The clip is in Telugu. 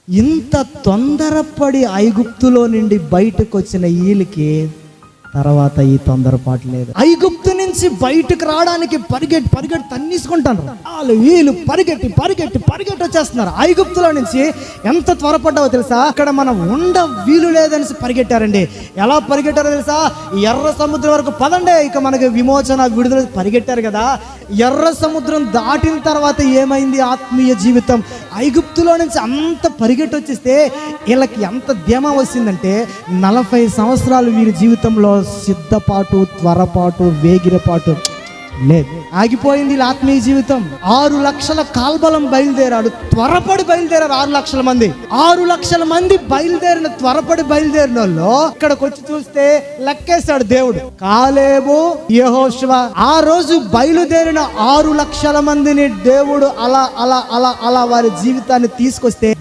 ఇంత తొందరపడి ఐగుప్తులో నుండి బయటకు వచ్చిన వీళ్ళకి తర్వాత ఈ తొందరపాటు లేదు. ఐగుప్తు నుంచి బయటకు రావడానికి పరిగెట్టి తన్నిసుకుంటారు. వాళ్ళు వీళ్ళు పరిగెట్టి వచ్చేస్తున్నారు. ఐగుప్తులో నుంచి ఎంత త్వరపడ్డావో తెలుసా? అక్కడ మనం వీలు లేదనేసి పరిగెట్టారండి. ఎలా పరిగెట్టారో తెలుసా? ఎర్ర సముద్రం వరకు పదండే, ఇక మనకి విమోచన విడుదల పరిగెట్టారు కదా. ఎర్ర సముద్రం దాటిన తర్వాత ఏమైంది ఆత్మీయ జీవితం? ఐగుప్తులో నుంచి అంత పరిగెట్టి వచ్చేస్తే వీళ్ళకి ఎంత ధీమా వచ్చిందంటే 40 సంవత్సరాలు వీరి జీవితంలో సిద్ధపాటు, త్వరపాటు, వేగిరపాటు లేదు. ఆగిపోయింది వీళ్ళ ఆత్మీయ జీవితం. 6 లక్షల కాల్బలం బయలుదేరాడు, త్వరపడి బయలుదేరారు 6 లక్షల మంది. 6 లక్షల మంది త్వరపడి బయలుదేరిన వాళ్ళు ఇక్కడికి వచ్చి చూస్తే లెక్కేశాడు దేవుడు. కాలేబు, యెహోషువ ఆ రోజు బయలుదేరిన 6 లక్షల మందిని దేవుడు అలా వారి జీవితాన్ని తీసుకొస్తే